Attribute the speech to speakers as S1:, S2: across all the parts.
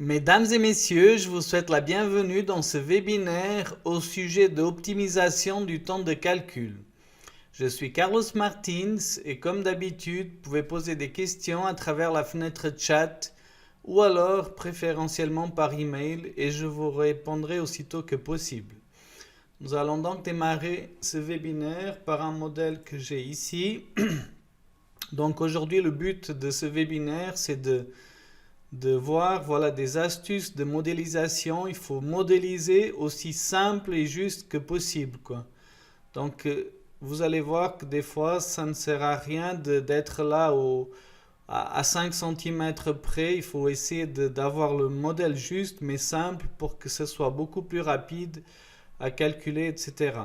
S1: Mesdames et messieurs, je vous souhaite la bienvenue dans ce webinaire au sujet de l'optimisation du temps de calcul. Je suis Carlos Martins et comme d'habitude, vous pouvez poser des questions à travers la fenêtre chat ou alors préférentiellement par email et je vous répondrai aussitôt que possible. Nous allons donc démarrer ce webinaire par un modèle que j'ai ici. Donc aujourd'hui, le but de ce webinaire, c'est de voir des astuces de modélisation. Il faut modéliser aussi simple et juste que possible, quoi. Donc, vous allez voir que des fois, ça ne sert à rien d'être là à 5 cm près. Il faut essayer d'avoir le modèle juste mais simple pour que ce soit beaucoup plus rapide à calculer, etc.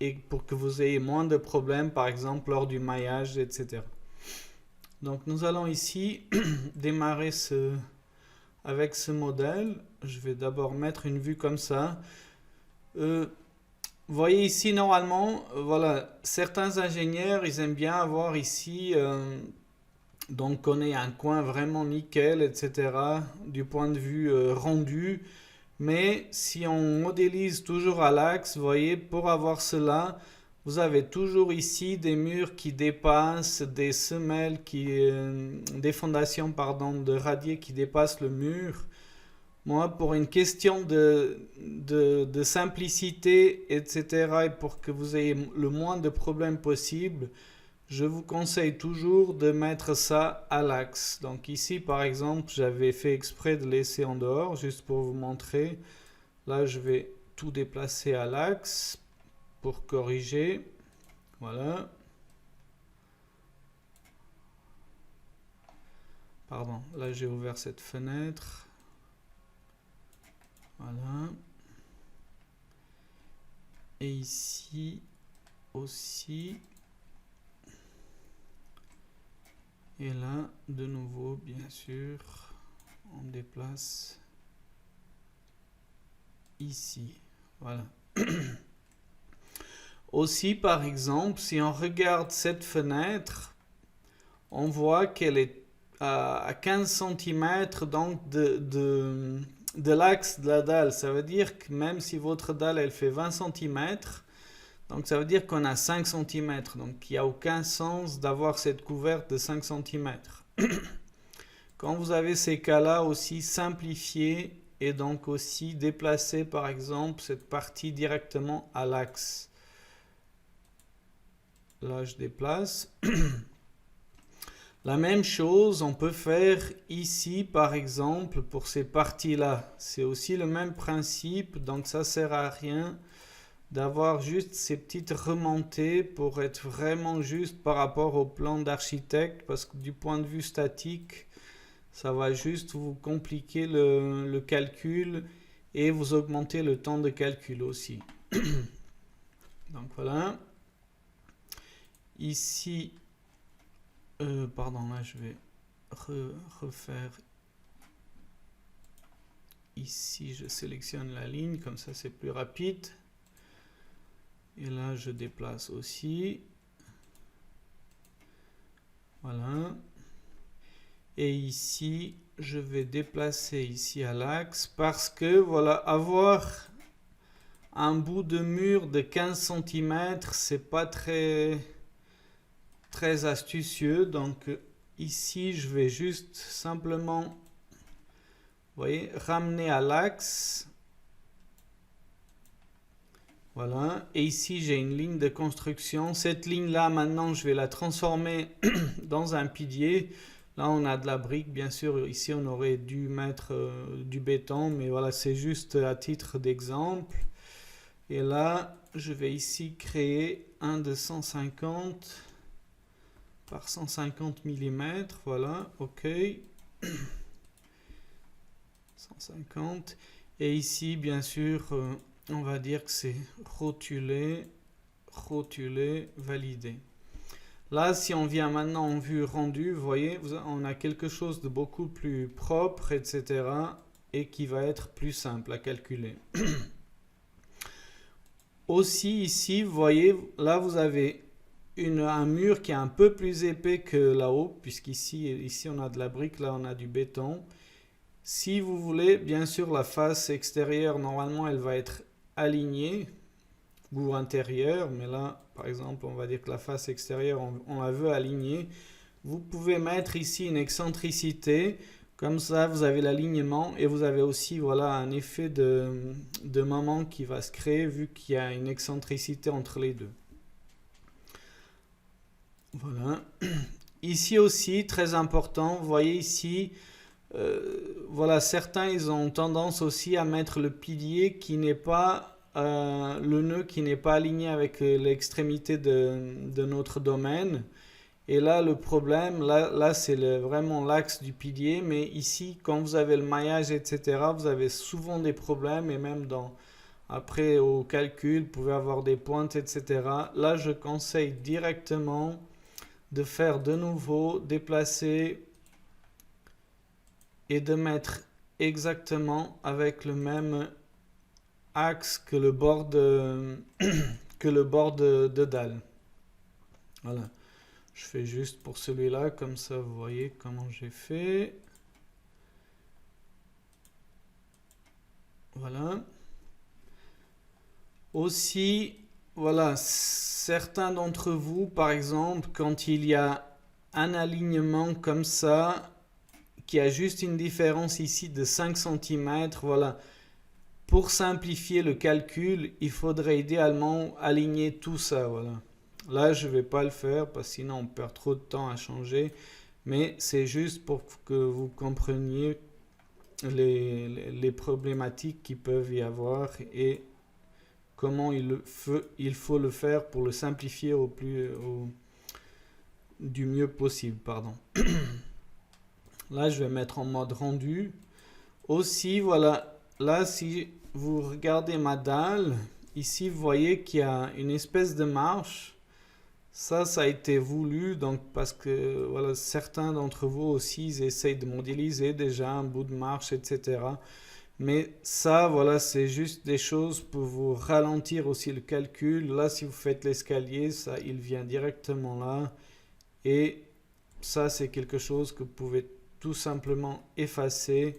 S1: Et pour que vous ayez moins de problèmes, par exemple, lors du maillage, etc. Donc nous allons ici démarrer avec ce modèle. Je vais d'abord mettre une vue comme ça. Vous voyez ici normalement, voilà, certains ingénieurs, ils aiment bien avoir ici, donc on ait un coin vraiment nickel, etc. du point de vue rendu. Mais si on modélise toujours à l'axe, vous voyez, pour avoir cela, vous avez toujours ici des murs qui dépassent, des semelles des fondations pardon, de radier qui dépassent le mur. Moi, pour une question de simplicité, etc., et pour que vous ayez le moins de problèmes possible, je vous conseille toujours de mettre ça à l'axe. Donc ici, par exemple, j'avais fait exprès de laisser en dehors, juste pour vous montrer. Là, je vais tout déplacer à l'axe pour corriger. Voilà. Pardon, là j'ai ouvert cette fenêtre. Voilà. Et ici aussi. Et là, de nouveau, bien sûr, on déplace ici. Voilà. Aussi, par exemple, si on regarde cette fenêtre, on voit qu'elle est à 15 cm donc de l'axe de la dalle. Ça veut dire que même si votre dalle elle fait 20 cm, donc ça veut dire qu'on a 5 cm. Donc il n'y a aucun sens d'avoir cette couverte de 5 cm. Quand vous avez ces cas-là, aussi simplifiez et donc aussi déplacer par exemple cette partie directement à l'axe. Là, je déplace. La même chose, on peut faire ici, par exemple, pour ces parties-là. C'est aussi le même principe, donc ça ne sert à rien d'avoir juste ces petites remontées pour être vraiment juste par rapport au plan d'architecte, parce que du point de vue statique, ça va juste vous compliquer le calcul et vous augmenter le temps de calcul aussi. Donc voilà. Ici, pardon, là je vais refaire. Ici, je sélectionne la ligne, comme ça c'est plus rapide. Et là, je déplace aussi. Voilà. Et ici, je vais déplacer ici à l'axe parce que, voilà, avoir un bout de mur de 15 cm, c'est pas très astucieux. Donc ici, je vais juste simplement, vous voyez, ramener à l'axe. Voilà. Et ici, j'ai une ligne de construction. Cette ligne-là, maintenant, je vais la transformer dans un pilier. Là, on a de la brique, bien sûr. Ici, on aurait dû mettre du béton, mais voilà, c'est juste à titre d'exemple. Et là, je vais ici créer un de 150 par 150 mm. Voilà, OK. 150. Et ici, bien sûr, on va dire que c'est rotulé, validé. Là, si on vient maintenant en vue rendue, vous voyez, on a quelque chose de beaucoup plus propre, etc. et qui va être plus simple à calculer. Aussi, ici, vous voyez, là, vous avez un mur qui est un peu plus épais que là-haut, puisqu'ici on a de la brique, là, on a du béton. Si vous voulez, bien sûr, la face extérieure, normalement, elle va être alignée ou intérieure, mais là, par exemple, on va dire que la face extérieure, on la veut alignée. Vous pouvez mettre ici une excentricité, comme ça vous avez l'alignement et vous avez aussi voilà, un effet de moment qui va se créer vu qu'il y a une excentricité entre les deux. Voilà. Ici aussi, très important, vous voyez ici, voilà, certains ils ont tendance aussi à mettre le pilier qui n'est pas, le nœud qui n'est pas aligné avec l'extrémité de notre domaine. Et là, le problème, là c'est vraiment l'axe du pilier, mais ici, quand vous avez le maillage, etc., vous avez souvent des problèmes, et même après au calcul, vous pouvez avoir des pointes, etc. Là, je conseille directement de faire de nouveau, déplacer et de mettre exactement avec le même axe que le bord de dalle. Voilà. Je fais juste pour celui-là, comme ça vous voyez comment j'ai fait. Voilà. Aussi, voilà, certains d'entre vous, par exemple, quand il y a un alignement comme ça, qui a juste une différence ici de 5 cm, voilà. Pour simplifier le calcul, il faudrait idéalement aligner tout ça, voilà. Là, je ne vais pas le faire parce que sinon on perd trop de temps à changer. Mais c'est juste pour que vous compreniez les problématiques qui peuvent y avoir et comment il faut le faire pour le simplifier du mieux possible. Pardon. Là, je vais mettre en mode rendu. Aussi, voilà, là, si vous regardez ma dalle, ici, vous voyez qu'il y a une espèce de marche. Ça a été voulu, donc parce que voilà, certains d'entre vous aussi, ils essayent de modéliser déjà un bout de marche, etc. Mais ça, voilà, c'est juste des choses pour vous ralentir aussi le calcul. Là, si vous faites l'escalier, ça, il vient directement là. Et ça, c'est quelque chose que vous pouvez tout simplement effacer.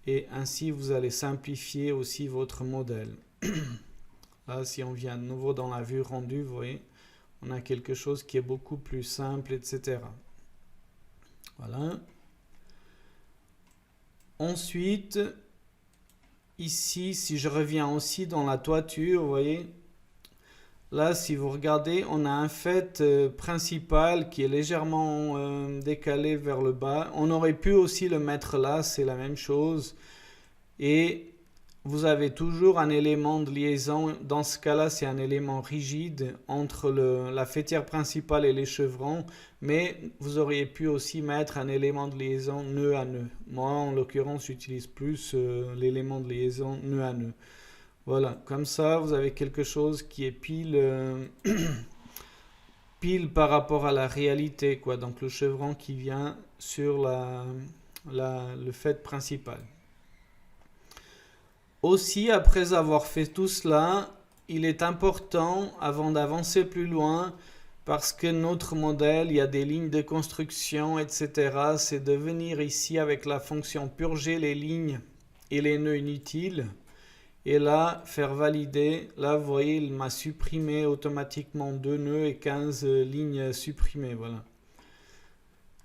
S1: Et ainsi, vous allez simplifier aussi votre modèle. Là, si on vient de nouveau dans la vue rendue, vous voyez, on a quelque chose qui est beaucoup plus simple, etc. Voilà. Ensuite, ici, si je reviens aussi dans la toiture, vous voyez, là, si vous regardez, on a un faîte principal qui est légèrement décalé vers le bas. On aurait pu aussi le mettre là, c'est la même chose. Et vous avez toujours un élément de liaison. Dans ce cas-là, c'est un élément rigide entre la faîtière principale et les chevrons. Mais vous auriez pu aussi mettre un élément de liaison nœud à nœud. Moi, en l'occurrence, j'utilise plus l'élément de liaison nœud à nœud. Voilà, comme ça, vous avez quelque chose qui est pile, pile par rapport à la réalité, quoi. Donc le chevron qui vient sur le faîte principal. Aussi, après avoir fait tout cela, il est important, avant d'avancer plus loin, parce que notre modèle, il y a des lignes de construction, etc., c'est de venir ici avec la fonction purger les lignes et les nœuds inutiles. Et là, faire valider. Là, vous voyez, il m'a supprimé automatiquement 2 nœuds et 15 lignes supprimées. Voilà.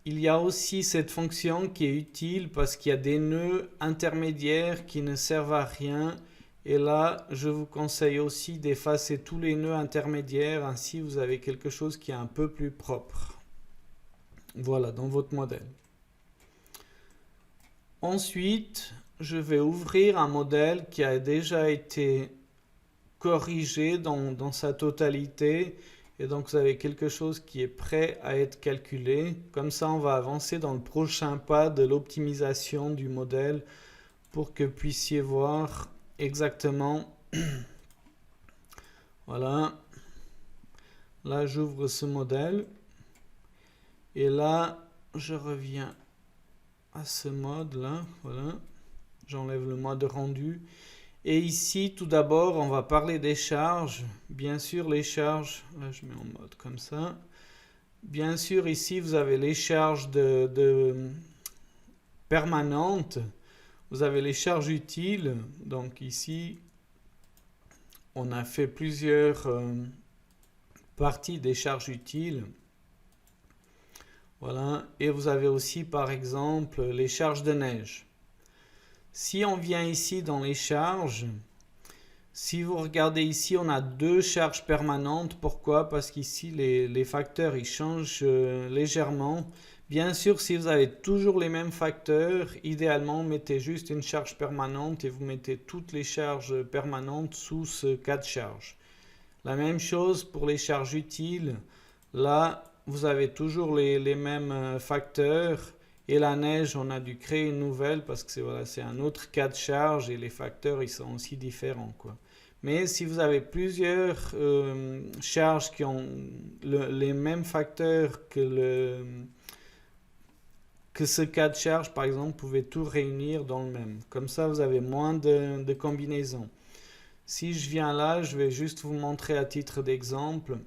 S1: Il y a aussi cette fonction qui est utile parce qu'il y a des nœuds intermédiaires qui ne servent à rien. Et là, je vous conseille aussi d'effacer tous les nœuds intermédiaires. Ainsi, vous avez quelque chose qui est un peu plus propre. Voilà, dans votre modèle. Ensuite, je vais ouvrir un modèle qui a déjà été corrigé dans sa totalité. Et donc, vous avez quelque chose qui est prêt à être calculé. Comme ça, on va avancer dans le prochain pas de l'optimisation du modèle pour que vous puissiez voir exactement. Voilà. Là, j'ouvre ce modèle. Et là, je reviens à ce mode-là. Voilà. J'enlève le mode rendu. Et ici, tout d'abord, on va parler des charges. Bien sûr, les charges, là je mets en mode comme ça. Bien sûr, ici, vous avez les charges permanentes. vous avez les charges utiles. Donc ici, on a fait plusieurs parties des charges utiles. Voilà. Et vous avez aussi, par exemple, les charges de neige. Si on vient ici dans les charges, si vous regardez ici, on a deux charges permanentes. Pourquoi? Parce qu'ici, les facteurs, ils changent légèrement. Bien sûr, si vous avez toujours les mêmes facteurs, idéalement, mettez juste une charge permanente et vous mettez toutes les charges permanentes sous ce cas de charge. La même chose pour les charges utiles. Là, vous avez toujours les mêmes facteurs. Et la neige, on a dû créer une nouvelle parce que c'est un autre cas de charge et les facteurs, ils sont aussi différents, quoi. Mais si vous avez plusieurs charges qui ont les mêmes facteurs que ce cas de charge, par exemple, vous pouvez tout réunir dans le même. Comme ça, vous avez moins de combinaisons. Si je viens là, je vais juste vous montrer à titre d'exemple.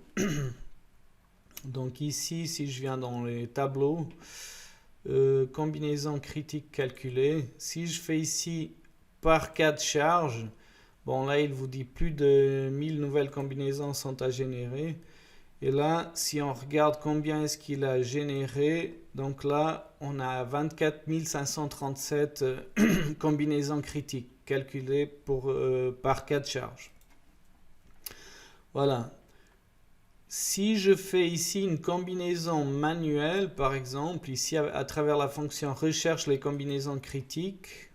S1: Donc ici, si je viens dans les tableaux, combinaison critique calculée, si je fais ici par cas de charge, bon là il vous dit plus de 1000 nouvelles combinaisons sont à générer. Et là, si on regarde combien est-ce qu'il a généré, donc là on a 24 537 combinaisons critiques calculées par cas de charge. Voilà. Si je fais ici une combinaison manuelle, par exemple, ici à travers la fonction recherche les combinaisons critiques,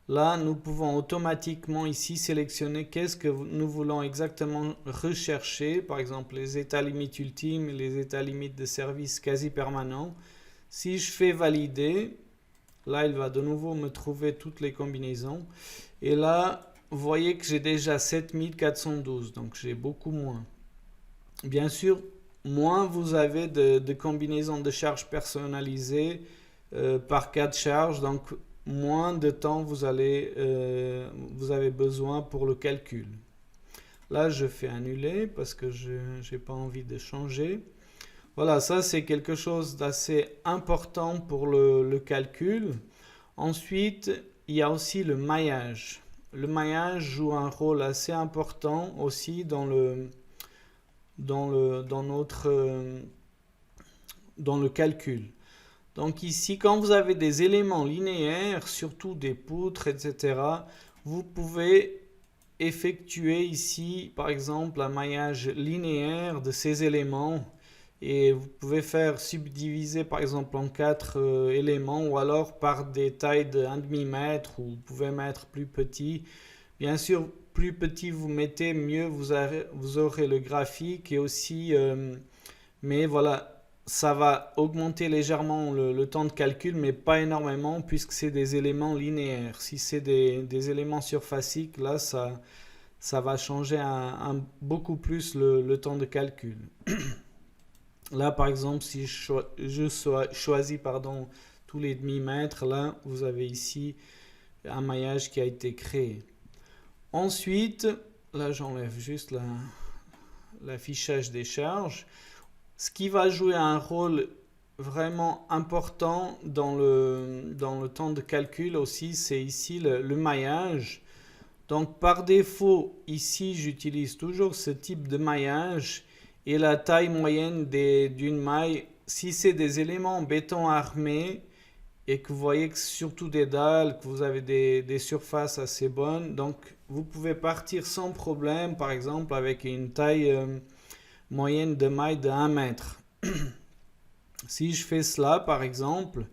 S1: là nous pouvons automatiquement ici sélectionner qu'est-ce que nous voulons exactement rechercher, par exemple les états limites ultimes et les états limites de service quasi permanents. Si je fais valider, là il va de nouveau me trouver toutes les combinaisons et là vous voyez que j'ai déjà 7412, donc j'ai beaucoup moins. Bien sûr, moins vous avez de combinaisons de charges personnalisées par cas de charge, donc moins de temps vous avez besoin pour le calcul. Là, je fais annuler parce que je n'ai pas envie de changer. Voilà, ça c'est quelque chose d'assez important pour le calcul. Ensuite, il y a aussi le maillage. Le maillage joue un rôle assez important aussi dans le calcul. Donc ici, quand vous avez des éléments linéaires, surtout des poutres, etc., vous pouvez effectuer ici, par exemple, un maillage linéaire de ces éléments et vous pouvez faire subdiviser, par exemple, en 4 éléments ou alors par des tailles de 1,5 mètre ou vous pouvez mettre plus petit. Bien sûr, plus petit vous mettez, mieux vous aurez le graphique et aussi, mais voilà, ça va augmenter légèrement le temps de calcul, mais pas énormément puisque c'est des éléments linéaires. Si c'est des éléments surfaciques, là, ça va changer beaucoup plus le temps de calcul. Là, par exemple, si je choisis tous les demi-mètres, là, vous avez ici un maillage qui a été créé. Ensuite, là j'enlève juste l'affichage des charges. Ce qui va jouer un rôle vraiment important dans le temps de calcul aussi, c'est ici le maillage. Donc par défaut, ici j'utilise toujours ce type de maillage et la taille moyenne d'une maille. Si c'est des éléments en béton armé, et que vous voyez que c'est surtout des dalles, que vous avez des surfaces assez bonnes, donc vous pouvez partir sans problème, par exemple avec une taille moyenne de maille de 1 mètre. Si je fais cela, par exemple,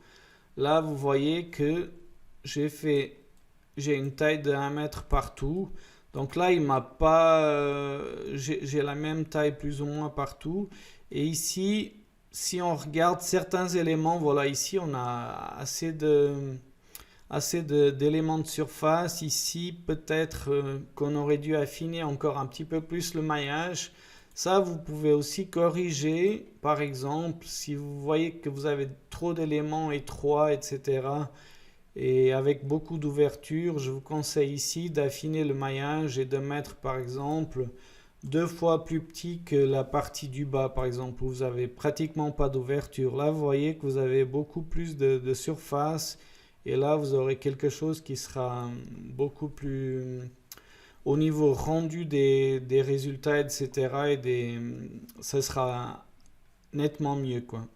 S1: là vous voyez que j'ai une taille de 1 mètre partout. Donc là, il m'a pas, j'ai la même taille plus ou moins partout. Et ici, si on regarde certains éléments, voilà, ici on a assez d'éléments de surface. Ici, peut-être qu'on aurait dû affiner encore un petit peu plus le maillage. Ça, vous pouvez aussi corriger. Par exemple, si vous voyez que vous avez trop d'éléments étroits, etc., et avec beaucoup d'ouverture, je vous conseille ici d'affiner le maillage et de mettre, par exemple, 2 fois plus petit que la partie du bas, par exemple, où vous avez pratiquement pas d'ouverture. Là, vous voyez que vous avez beaucoup plus de surface Et là, vous aurez quelque chose qui sera beaucoup plus au niveau rendu des résultats, etc. Ça sera nettement mieux, quoi.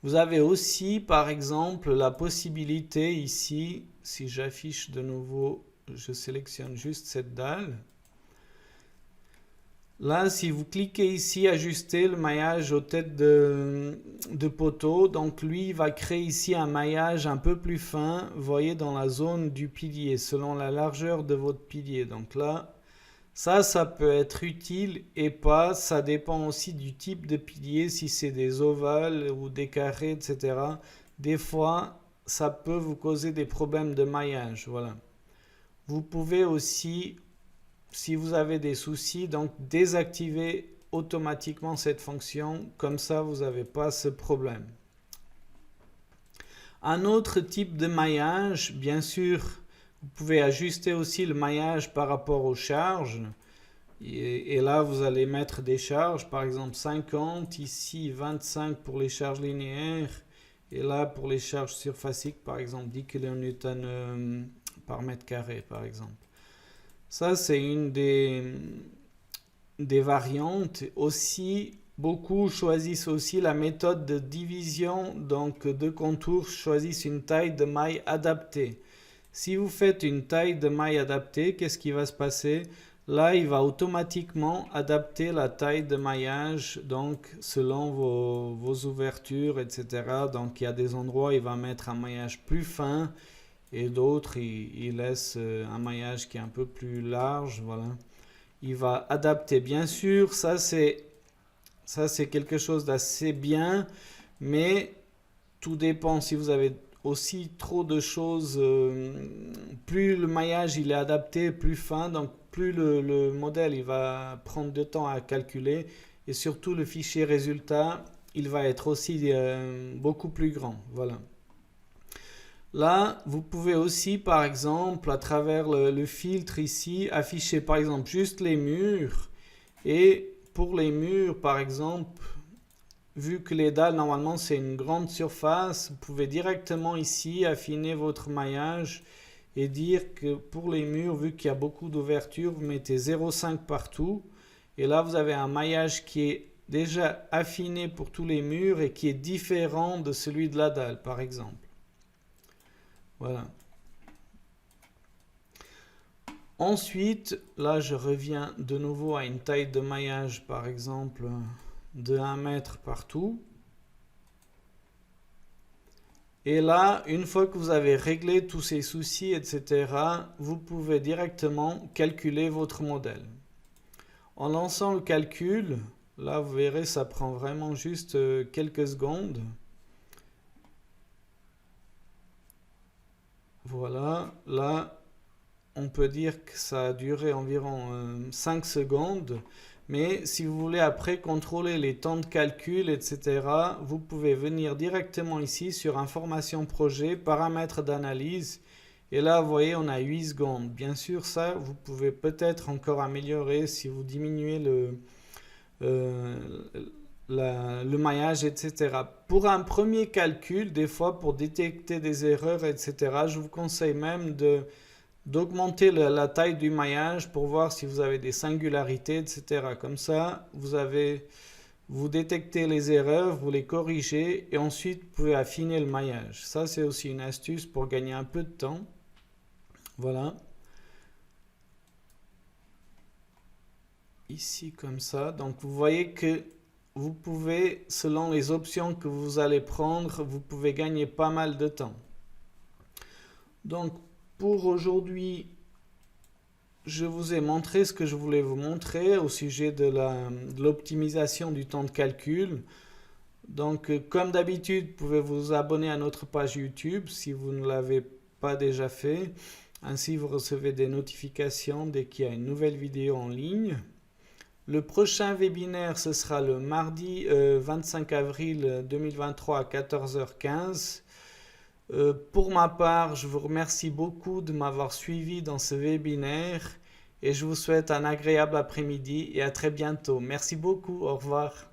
S1: Vous avez aussi, par exemple, la possibilité ici, si j'affiche de nouveau, je sélectionne juste cette dalle. Là, si vous cliquez ici, ajuster le maillage aux têtes de poteau, donc lui, il va créer ici un maillage un peu plus fin, vous voyez, dans la zone du pilier, selon la largeur de votre pilier. Donc là, ça peut être utile et pas, ça dépend aussi du type de pilier, si c'est des ovales ou des carrés, etc. Des fois, ça peut vous causer des problèmes de maillage, voilà. Vous pouvez aussi, si vous avez des soucis, donc désactiver automatiquement cette fonction, comme ça vous n'avez pas ce problème. Un autre type de maillage, bien sûr, vous pouvez ajuster aussi le maillage par rapport aux charges. Et là, vous allez mettre des charges, par exemple 50, ici 25 pour les charges linéaires, et là pour les charges surfaciques, par exemple 10 kN par mètre carré, par exemple. Ça, c'est une des variantes. Aussi, beaucoup choisissent aussi la méthode de division, donc de contours, choisissent une taille de maille adaptée. Si vous faites une taille de maille adaptée, qu'est-ce qui va se passer? Là, il va automatiquement adapter la taille de maillage, donc selon vos ouvertures, etc. Donc, il y a des endroits où il va mettre un maillage plus fin et d'autres, il laisse un maillage qui est un peu plus large, voilà. Il va adapter, bien sûr, ça c'est quelque chose d'assez bien, mais tout dépend. Si vous avez aussi trop de choses, plus le maillage il est adapté, plus fin, donc plus le modèle il va prendre de temps à calculer, et surtout le fichier résultat il va être aussi beaucoup plus grand, voilà. Là, vous pouvez aussi, par exemple, à travers le filtre ici, afficher par exemple juste les murs. Et pour les murs, par exemple, vu que les dalles, normalement, c'est une grande surface, vous pouvez directement ici affiner votre maillage et dire que pour les murs, vu qu'il y a beaucoup d'ouvertures, vous mettez 0,5 partout. Et là, vous avez un maillage qui est déjà affiné pour tous les murs et qui est différent de celui de la dalle, par exemple. Voilà. Ensuite, là je reviens de nouveau à une taille de maillage par exemple de 1 mètre partout. Et là, une fois que vous avez réglé tous ces soucis, etc., vous pouvez directement calculer votre modèle. En lançant le calcul, là vous verrez, ça prend vraiment juste quelques secondes. Voilà, là, on peut dire que ça a duré environ 5 secondes. Mais si vous voulez après contrôler les temps de calcul, etc., vous pouvez venir directement ici sur Information projet, paramètres d'analyse. Et là, vous voyez, on a 8 secondes. Bien sûr, ça, vous pouvez peut-être encore améliorer si vous diminuez le maillage, etc. Pour un premier calcul, des fois pour détecter des erreurs, etc., je vous conseille même d'augmenter la taille du maillage pour voir si vous avez des singularités, etc. Comme ça, vous détectez les erreurs, vous les corrigez et ensuite vous pouvez affiner le maillage. Ça, c'est aussi une astuce pour gagner un peu de temps. Voilà. Ici, comme ça. Donc, vous voyez que vous pouvez, selon les options que vous allez prendre, vous pouvez gagner pas mal de temps. Donc, pour aujourd'hui, je vous ai montré ce que je voulais vous montrer au sujet de l'optimisation du temps de calcul. Donc, comme d'habitude, vous pouvez vous abonner à notre page YouTube si vous ne l'avez pas déjà fait. Ainsi, vous recevez des notifications dès qu'il y a une nouvelle vidéo en ligne. Le prochain webinaire, ce sera le mardi 25 avril 2023 à 14h15. Pour ma part, je vous remercie beaucoup de m'avoir suivi dans ce webinaire et je vous souhaite un agréable après-midi et à très bientôt. Merci beaucoup, au revoir.